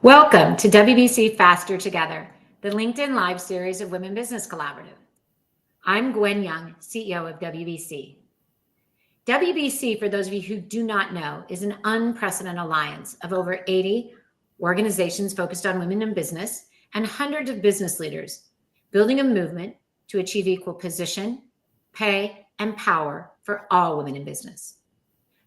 Welcome to WBC Faster Together, the LinkedIn Live series of Women Business Collaborative. I'm Gwen Young, CEO of WBC. WBC, for those of you who do not know, is an unprecedented alliance of over 80 organizations focused on women in business and hundreds of business leaders, building a movement to achieve equal position, pay, and power for all women in business.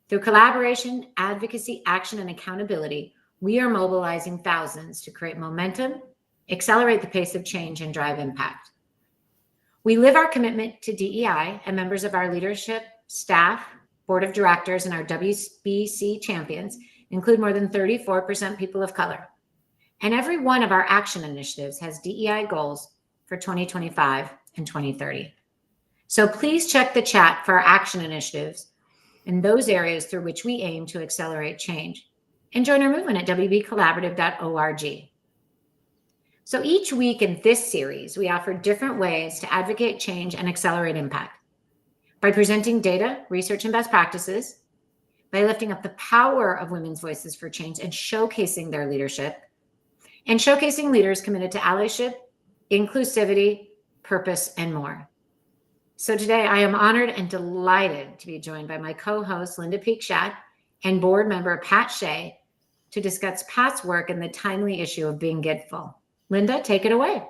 Through collaboration, advocacy, action, and accountability, we are mobilizing thousands to create momentum, accelerate the pace of change, and drive impact. We live our commitment to DEI, and members of our leadership, staff, board of directors, and our WBC champions include more than 34% people of color. And every one of our action initiatives has DEI goals for 2025 and 2030. So please check the chat for our action initiatives in those areas through which we aim to accelerate change. And join our movement at wbcollaborative.org. So each week in this series, we offer different ways to advocate change and accelerate impact by presenting data, research, and best practices, by lifting up the power of women's voices for change and showcasing their leadership, and showcasing leaders committed to allyship, inclusivity, purpose, and more. So today I am honored and delighted to be joined by my co-host, Linda Peakshat, and board member, Pat Shea, to discuss Pat's work in the timely issue of Being Giveful. Linda, take it away.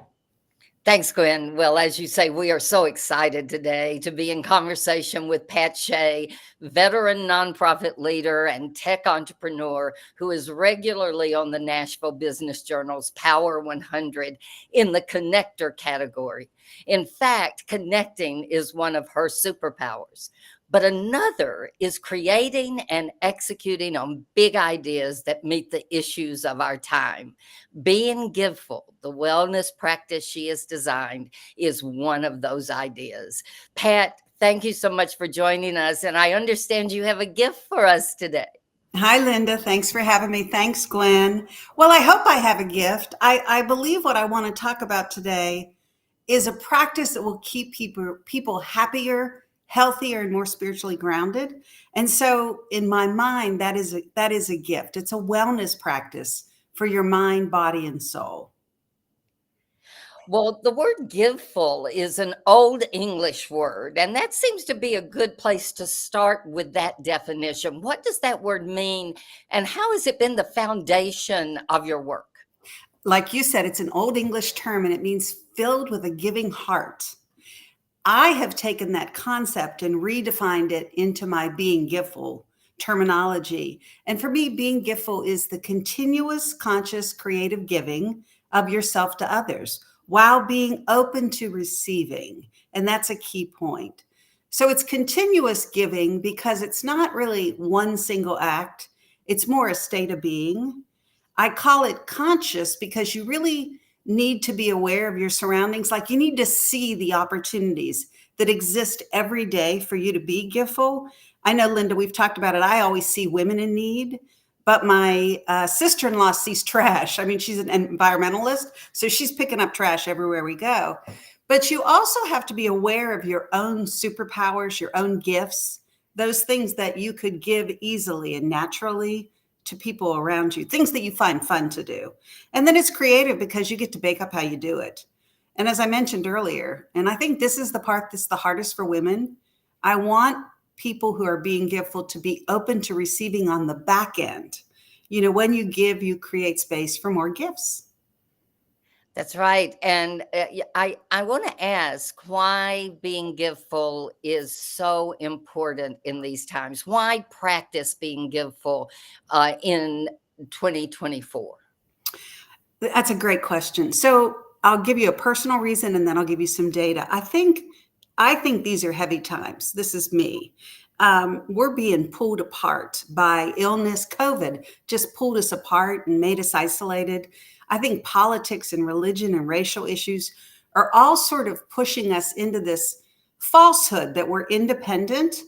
Thanks, Gwen. Well, as you say, we are so excited today to be in conversation with Pat Shea, veteran nonprofit leader and tech entrepreneur who is regularly on the Nashville Business Journal's Power 100 in the connector category. In fact, connecting is one of her superpowers. But another is creating and executing on big ideas that meet the issues of our time. Being Giveful, the wellness practice she has designed, is one of those ideas. Pat, thank you so much for joining us. And I understand you have a gift for us today. Hi, Linda. Thanks for having me. Thanks, Gwen. Well, I hope I have a gift. I believe what I want to talk about today is a practice that will keep people happier, healthier, and more spiritually grounded. And so in my mind, that is a gift. It's a wellness practice for your mind, body, and soul. Well, the word giveful is an old English word, and that seems to be a good place to start with that definition. What does that word mean, and how has it been the foundation of your work? Like you said, it's an old English term, and it means filled with a giving heart. I have taken that concept and redefined it into my Being Giveful terminology. And for me, Being Giveful is the continuous, conscious, creative giving of yourself to others while being open to receiving. And that's a key point. So it's continuous giving because it's not really one single act. It's more a state of being. I call it conscious because you really need to be aware of your surroundings. Like you need to see the opportunities that exist every day for you to be giveful. I know, Linda, we've talked about it. I always see women in need, but my sister-in-law sees trash. I mean, she's an environmentalist, so she's picking up trash everywhere we go. But you also have to be aware of your own superpowers, your own gifts, those things that you could give easily and naturally to people around you, things that you find fun to do. And then it's creative because you get to bake up how you do it. And as I mentioned earlier, and I think this is the part that's the hardest for women, I want people who are being giveful to be open to receiving on the back end. You know, when you give, you create space for more gifts. That's right. And I want to ask why being giveful is so important in these times. Why practice being giveful in 2024? That's a great question. So I'll give you a personal reason and then I'll give you some data. I think these are heavy times. This is me. We're being pulled apart by illness. COVID just pulled us apart and made us isolated. I think politics and religion and racial issues are all sort of pushing us into this falsehood that we're independent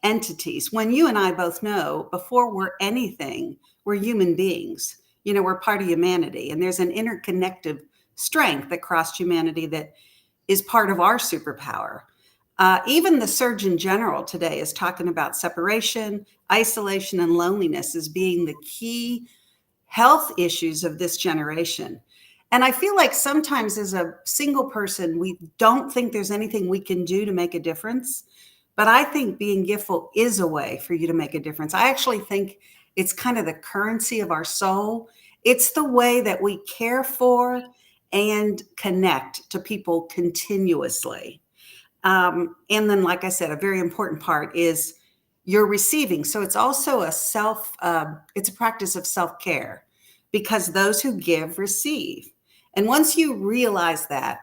entities. When you and I both know before we're anything, we're human beings. You know, we're part of humanity, and there's an interconnected strength across humanity that is part of our superpower. Even the Surgeon General today is talking about separation, isolation, and loneliness as being the key health issues of this generation. And I feel like sometimes as a single person, we don't think there's anything we can do to make a difference. But I think being giftful is a way for you to make a difference. I actually think it's kind of the currency of our soul. It's the way that we care for and connect to people continuously. And then, like I said, a very important part is you're receiving. So it's also it's a practice of self-care, because those who give receive. And once you realize that,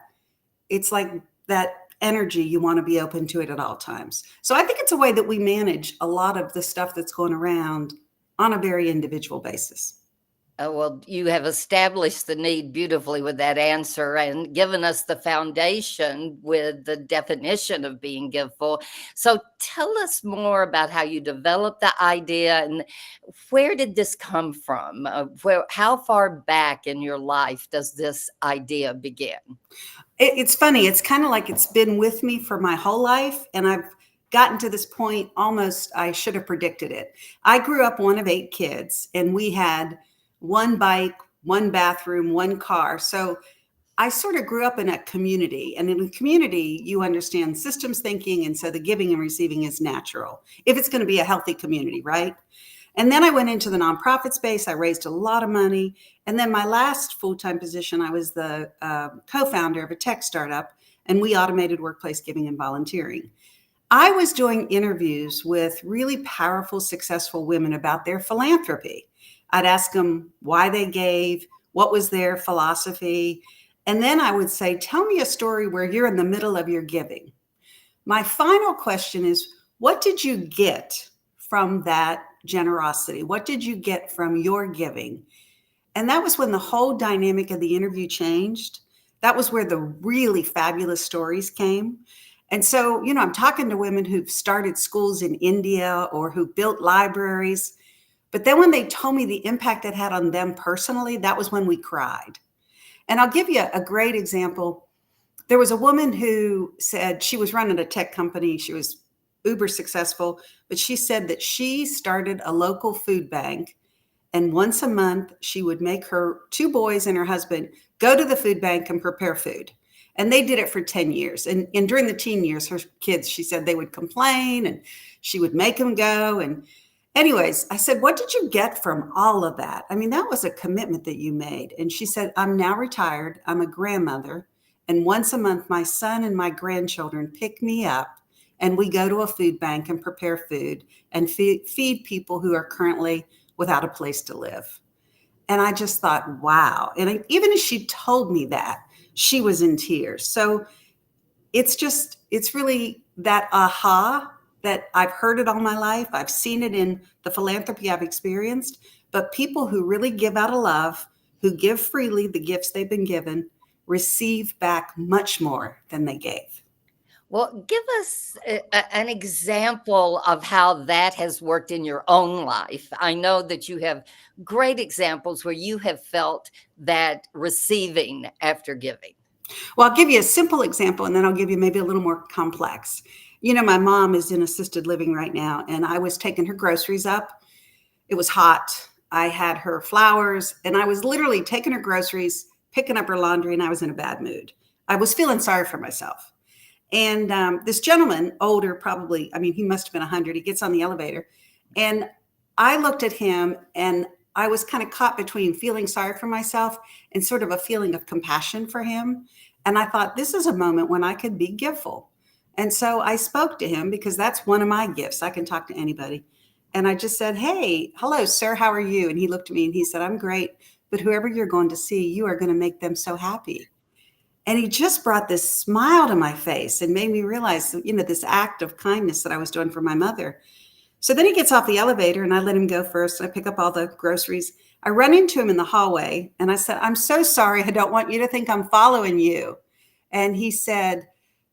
it's like that energy, you want to be open to it at all times. So I think it's a way that we manage a lot of the stuff that's going around on a very individual basis. Well, you have established the need beautifully with that answer and given us the foundation with the definition of being giveful. So tell us more about how you developed the idea and where did this come from? How far back in your life does this idea begin? It's funny. It's kind of like it's been with me for my whole life. And I've gotten to this point almost, I should have predicted it. I grew up one of 8 kids, and we had one bike, one bathroom, one car. So I sort of grew up in a community, and in a community, you understand systems thinking. And so the giving and receiving is natural if it's going to be a healthy community, right? And then I went into the nonprofit space. I raised a lot of money. And then my last full-time position, I was the co-founder of a tech startup, and we automated workplace giving and volunteering. I was doing interviews with really powerful, successful women about their philanthropy. I'd ask them why they gave, what was their philosophy. And then I would say, tell me a story where you're in the middle of your giving. My final question is, what did you get from that generosity? What did you get from your giving? And that was when the whole dynamic of the interview changed. That was where the really fabulous stories came. And so, I'm talking to women who've started schools in India or who built libraries. But then when they told me the impact it had on them personally, that was when we cried. And I'll give you a great example. There was a woman who said she was running a tech company. She was uber successful, but she said that she started a local food bank. And once a month, she would make her 2 boys and her husband go to the food bank and prepare food. And they did it for 10 years. And during the teen years, her kids, she said they would complain and she would make them go. And anyways, I said, what did you get from all of that? I mean, that was a commitment that you made. And she said, I'm now retired. I'm a grandmother. And once a month, my son and my grandchildren pick me up and we go to a food bank and prepare food and feed people who are currently without a place to live. And I just thought, wow. And even as she told me that, she was in tears. So it's really that aha that I've heard it all my life. I've seen it in the philanthropy I've experienced, but people who really give out of love, who give freely the gifts they've been given, receive back much more than they gave. Well, give us an example of how that has worked in your own life. I know that you have great examples where you have felt that receiving after giving. Well, I'll give you a simple example, and then I'll give you maybe a little more complex. My mom is in assisted living right now, and I was taking her groceries up. It was hot. I had her flowers, and I was literally taking her groceries, picking up her laundry, and I was in a bad mood. I was feeling sorry for myself. And this gentleman, older, probably, he must have been 100. He gets on the elevator. And I looked at him and I was kind of caught between feeling sorry for myself and sort of a feeling of compassion for him. And I thought, this is a moment when I could be giveful. And so I spoke to him because that's one of my gifts. I can talk to anybody. And I just said, hey, hello, sir, how are you? And he looked at me and he said, I'm great. But whoever you're going to see, you are going to make them so happy. And he just brought this smile to my face and made me realize, this act of kindness that I was doing for my mother. So then he gets off the elevator and I let him go first. I pick up all the groceries. I run into him in the hallway and I said, I'm so sorry. I don't want you to think I'm following you. And he said,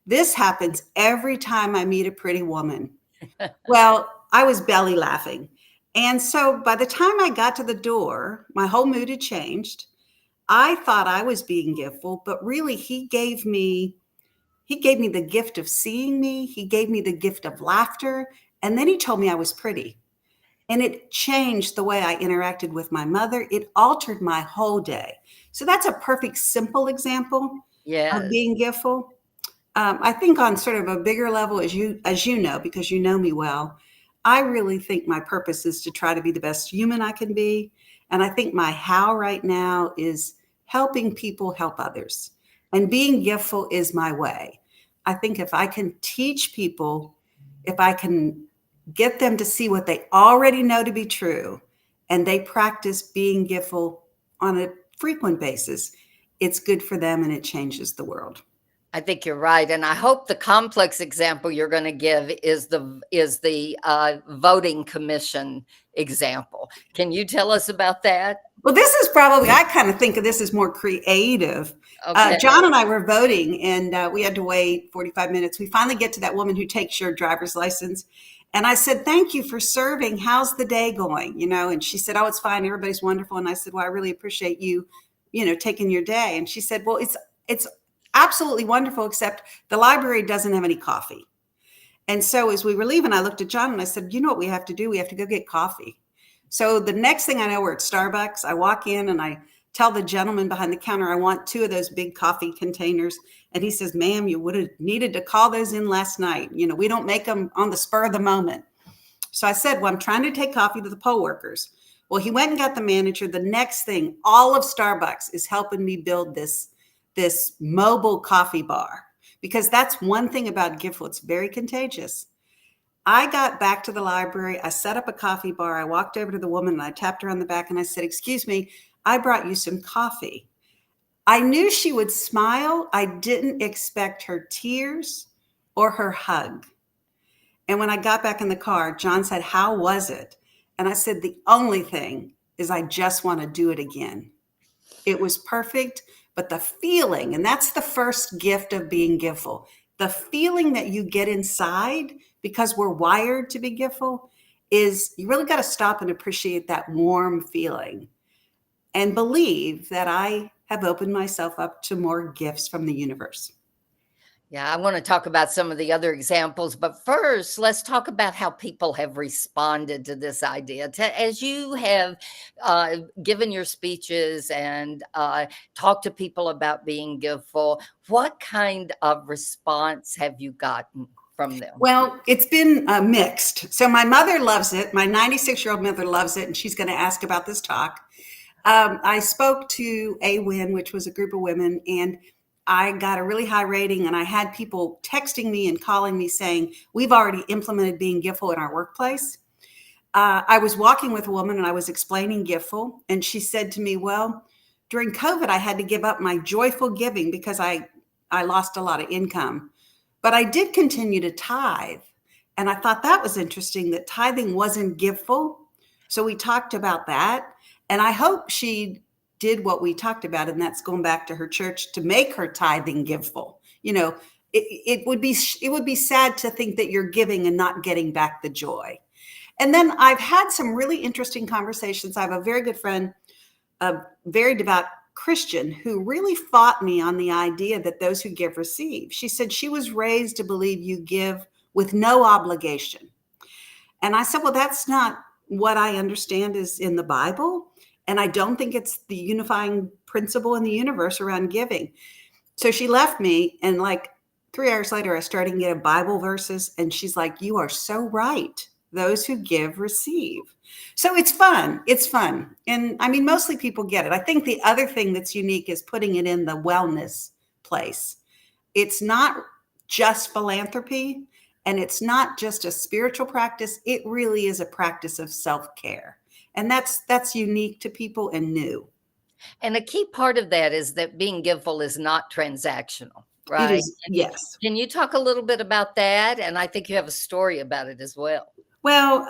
this happens every time I meet a pretty woman. Well, I was belly laughing. And so by the time I got to the door, my whole mood had changed. I thought I was being giveful, but really he gave me the gift of seeing me. He gave me the gift of laughter. And then he told me I was pretty. And it changed the way I interacted with my mother. It altered my whole day. So that's a perfect, simple example of Yes. being giful. I think on sort of a bigger level, as you know, because you know me well, I really think my purpose is to try to be the best human I can be. And I think my how right now is helping people help others. And being giful is my way. I think if I can teach people, if I can get them to see what they already know to be true, and they practice being giful on a frequent basis, it's good for them and it changes the world. I think you're right, and I hope the complex example you're going to give is the voting commission example. Can you tell us about that? Well, this is probably, I kind of think of this as more creative. Okay. John and I were voting, and we had to wait 45 minutes. We finally get to that woman who takes your driver's license. And I said, thank you for serving. How's the day going? And she said, oh, it's fine. Everybody's wonderful. And I said, well, I really appreciate you, taking your day. And she said, well, it's absolutely wonderful, except the library doesn't have any coffee. And so as we were leaving, I looked at John and I said, you know what we have to do? We have to go get coffee. So the next thing I know, we're at Starbucks. I walk in and I tell the gentleman behind the counter, I want 2 of those big coffee containers. And he says, ma'am, you would have needed to call those in last night. We don't make them on the spur of the moment. So I said, well, I'm trying to take coffee to the poll workers. Well, he went and got the manager. The next thing, all of Starbucks is helping me build this mobile coffee bar, because that's one thing about Gifted. It's very contagious. I got back to the library. I set up a coffee bar. I walked over to the woman and I tapped her on the back and I said, excuse me, I brought you some coffee. I knew she would smile. I didn't expect her tears or her hug. And when I got back in the car, John said, how was it? And I said, the only thing is I just want to do it again. It was perfect. But the feeling, and that's the first gift of being gifted, the feeling that you get inside, because we're wired to be gifted, is you really got to stop and appreciate that warm feeling and believe that I have opened myself up to more gifts from the universe. Yeah, I want to talk about some of the other examples, but first, let's talk about how people have responded to this idea. As you have given your speeches and talked to people about being giveful, what kind of response have you gotten from them? Well, it's been mixed. So my mother loves it. My 96-year-old mother loves it, and she's going to ask about this talk. I spoke to AWIN, which was a group of women, and I got a really high rating, and I had people texting me and calling me saying, we've already implemented being gifted in our workplace. I was walking with a woman and I was explaining gifted, and she said to me, well, during COVID, I had to give up my joyful giving because I lost a lot of income, but I did continue to tithe. And I thought that was interesting, that tithing wasn't gifted. So we talked about that. And I hope she did what we talked about, and that's going back to her church to make her tithing giveful. It would be sad to think that you're giving and not getting back the joy. And then I've had some really interesting conversations. I have a very good friend, a very devout Christian, who really fought me on the idea that those who give receive. She said she was raised to believe you give with no obligation. And I said, well, that's not what I understand is in the Bible. And I don't think it's the unifying principle in the universe around giving. So she left me, and like 3 hours later, I started getting Bible verses, and she's like, you are so right. Those who give receive. So it's fun. It's fun. And I mean, mostly people get it. I think the other thing that's unique is putting it in the wellness place. It's not just philanthropy, and it's not just a spiritual practice. It really is a practice of self-care. And that's unique to people and new. And a key part of that is that being giveful is not transactional, right? It is, yes. Can you talk a little bit about that? And I think you have a story about it as well. Well,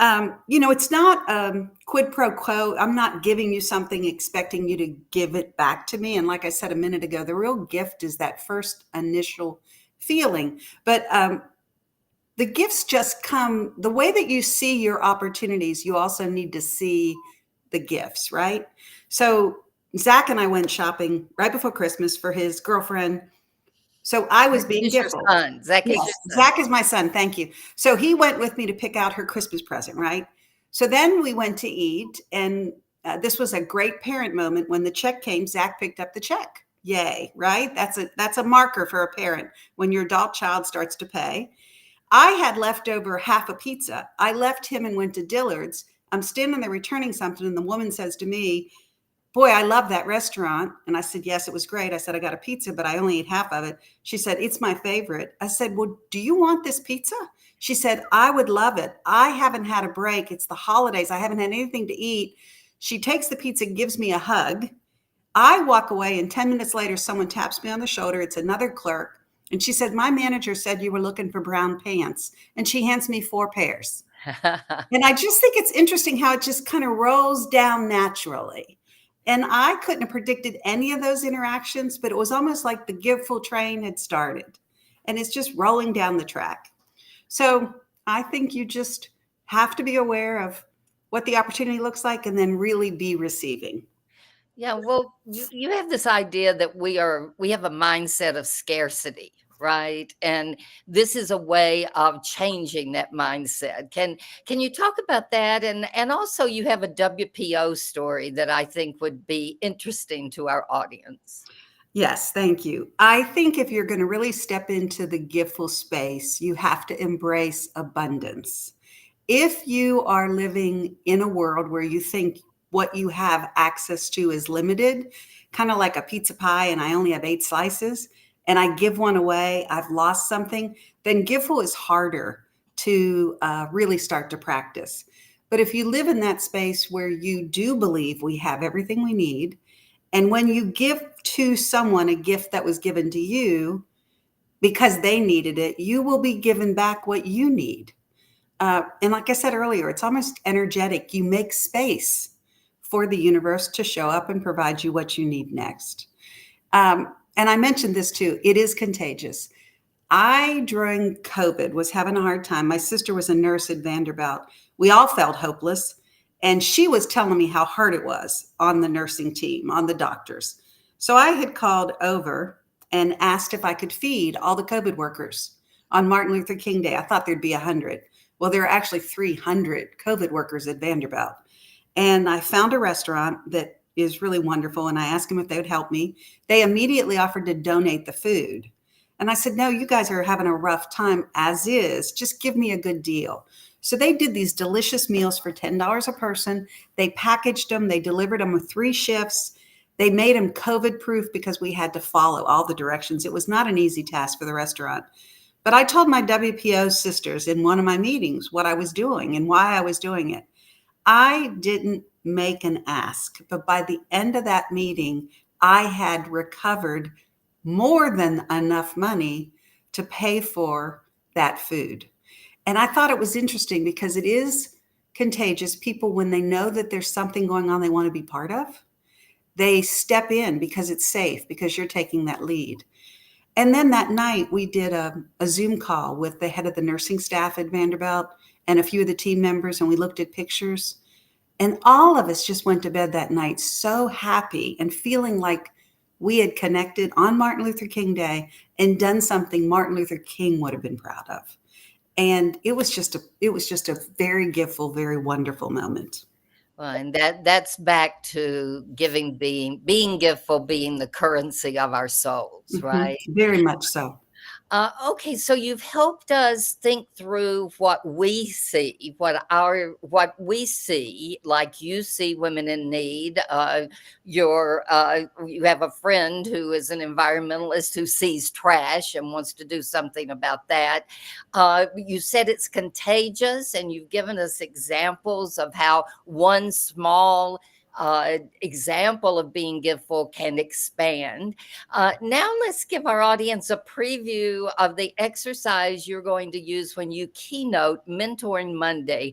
it's not quid pro quo. I'm not giving you something expecting you to give it back to me. And like I said a minute ago, the real gift is that first initial feeling. But the gifts just come, the way that you see your opportunities, you also need to see the gifts, right? So Zach and I went shopping right before Christmas for his girlfriend. So I was being gifted. Zach, Zach is my son. Thank you. So he went with me to pick out her Christmas present, right? So then we went to eat, and this was a great parent moment. When the check came, Zach picked up the check. Yay, right? That's a marker for a parent when your adult child starts to pay. I had left over half a pizza. I left him and went to Dillard's. I'm standing there returning something, and the woman says to me, "Boy, I love that restaurant." And I said, "Yes, it was great." I said, "I got a pizza, but I only ate half of it." She said, "It's my favorite." I said, "Well, do you want this pizza?" She said, "I would love it. I haven't had a break. It's the holidays. I haven't had anything to eat." She takes the pizza, gives me a hug. I walk away, and 10 minutes later, someone taps me on the shoulder. It's another clerk. And she said, "My manager said you were looking for brown pants." And she hands me 4 pairs. And I just think it's interesting how it just kind of rolls down naturally. And I couldn't have predicted any of those interactions, but it was almost like the Giveful train had started, and it's just rolling down the track. So I think you just have to be aware of what the opportunity looks like and then really be receiving. Yeah, well, you have this idea that we have a mindset of scarcity, right? And this is a way of changing that mindset. Can you talk about that? And also you have a WPO story that I think would be interesting to our audience. Yes, thank you. I think if you're going to really step into the giftful space, you have to embrace abundance. If you are living in a world where you think what you have access to is limited, kind of like a pizza pie and I only have 8 slices and I give one away, I've lost something, then Giveful is harder to really start to practice. But if you live in that space where you do believe we have everything we need, and when you give to someone a gift that was given to you because they needed it, you will be given back what you need. And like I said earlier, it's almost energetic. You make space for the universe to show up and provide you what you need next. And I mentioned this too. It is contagious. I, during COVID, was having a hard time. My sister was a nurse at Vanderbilt. We all felt hopeless. And she was telling me how hard it was on the nursing team, on the doctors. So I had called over and asked if I could feed all the COVID workers on Martin Luther King Day. I thought there'd be 100. Well, there are actually 300 COVID workers at Vanderbilt. And I found a restaurant that is really wonderful. And I asked them if they would help me. They immediately offered to donate the food. And I said, "No, you guys are having a rough time as is. Just give me a good deal." So they did these delicious meals for $10 a person. They packaged them. They delivered them with 3 shifts. They made them COVID proof because we had to follow all the directions. It was not an easy task for the restaurant. But I told my WPO sisters in one of my meetings what I was doing and why I was doing it. I didn't make an ask, but by the end of that meeting, I had recovered more than enough money to pay for that food. And I thought it was interesting because it is contagious. People, when they know that there's something going on they want to be part of, they step in because it's safe, because you're taking that lead. And then that night we did a Zoom call with the head of the nursing staff at Vanderbilt and a few of the team members, and we looked at pictures. And all of us just went to bed that night so happy and feeling like we had connected on Martin Luther King Day and done something Martin Luther King would have been proud of. And it was just a very giveful, very wonderful moment. Well, and that's back to being giveful, being the currency of our souls, right? Very much so. Okay, so you've helped us think through what we see, like you see women in need. You have a friend who is an environmentalist who sees trash and wants to do something about that. You said it's contagious, and you've given us examples of how one small example of being giveful can expand. Now let's give our audience a preview of the exercise you're going to use when you keynote Mentoring Monday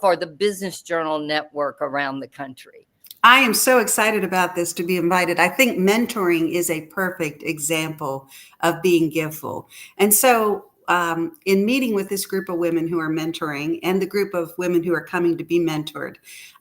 for the Business Journal Network around the country. I am so excited about this, to be invited. I think mentoring is a perfect example of being giveful. And so in meeting with this group of women who are mentoring and the group of women who are coming to be mentored,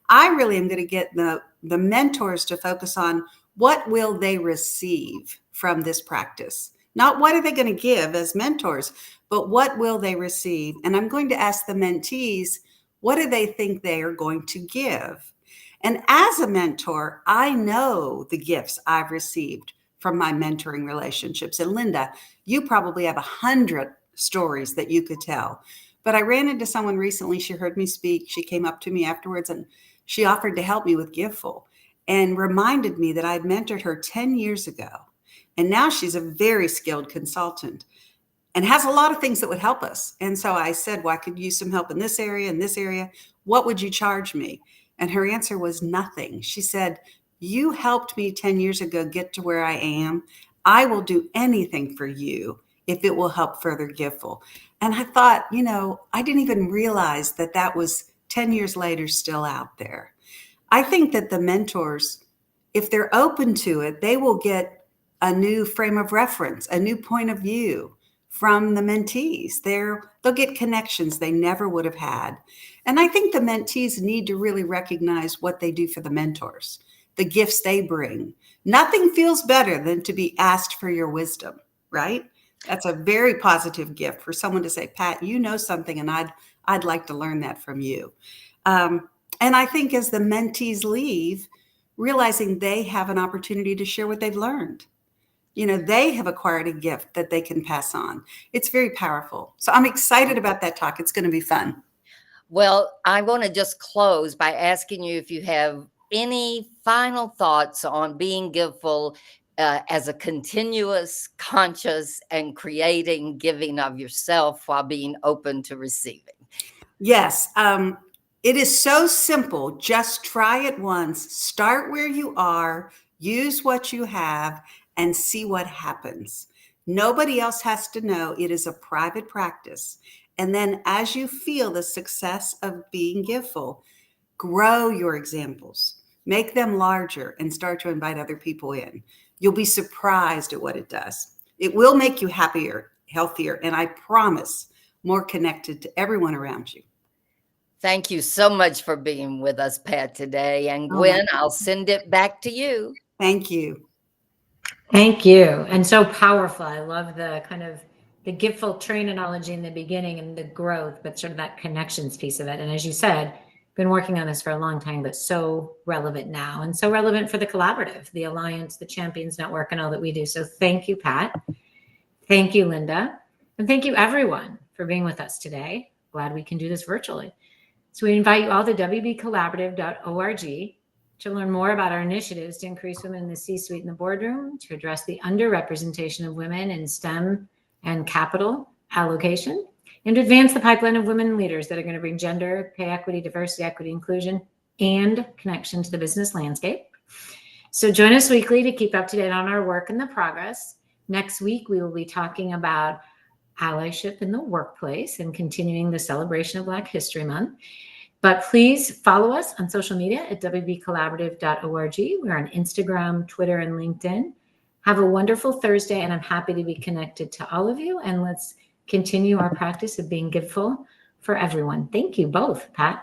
I really am going to get the mentors to focus on what will they receive from this practice. Not what are they going to give as mentors, but what will they receive? And I'm going to ask the mentees, What do they think they are going to give? And as a mentor, I know the gifts I've received from my mentoring relationships. And Linda, you probably have 100 stories that you could tell. But I ran into someone recently. She heard me speak. She came up to me afterwards and she offered to help me with Giveful and reminded me that I'd mentored her 10 years ago. And now she's a very skilled consultant and has a lot of things that would help us. And so I said, well, I could use some help in this area, in this area. What would you charge me? And her answer was nothing. She said, you helped me 10 years ago get to where I am. I will do anything for you if it will help further Giveful. And I thought, I didn't even realize that that was 10 years later still out there. I think that the mentors, if they're open to it, they will get a new frame of reference, a new point of view from the mentees. They'll get connections they never would have had. And I think the mentees need to really recognize what they do for the mentors, the gifts they bring. Nothing feels better than to be asked for your wisdom, right? That's a very positive gift for someone to say, Pat, you know something, and I'd like to learn that from you. And I think as the mentees leave, realizing they have an opportunity to share what they've learned. They have acquired a gift that they can pass on. It's very powerful. So I'm excited about that talk. It's going to be fun. Well, I want to just close by asking you if you have any final thoughts on being giveful as a continuous, conscious, and creating giving of yourself while being open to receiving. Yes. It is so simple. Just try it once. Start where you are. Use what you have and see what happens. Nobody else has to know. It is a private practice. And then as you feel the success of being giveful, grow your examples, make them larger, and start to invite other people in. You'll be surprised at what it does. It will make you happier, healthier, and I promise more connected to everyone around you. Thank you so much for being with us, Pat, today. And Gwen, I'll send it back to you. Thank you. Thank you. And so powerful. I love the kind of the giveful train analogy in the beginning and the growth, but sort of that connections piece of it. And as you said, been working on this for a long time, but so relevant now and so relevant for the collaborative, the Alliance, the Champions Network, and all that we do. So thank you, Pat. Thank you, Linda. And thank you, everyone, for being with us today. Glad we can do this virtually. So we invite you all to wbcollaborative.org to learn more about our initiatives to increase women in the C-suite and the boardroom, to address the underrepresentation of women in STEM and capital allocation, and to advance the pipeline of women leaders that are going to bring gender, pay equity, diversity, equity, inclusion, and connection to the business landscape. So join us weekly to keep up to date on our work and the progress. Next week, we will be talking about allyship in the workplace and continuing the celebration of Black History Month. But please follow us on social media at wbcollaborative.org. We're on Instagram, Twitter, and LinkedIn. Have a wonderful Thursday, and I'm happy to be connected to all of you. And let's continue our practice of being giveful for everyone. Thank you both, Pat.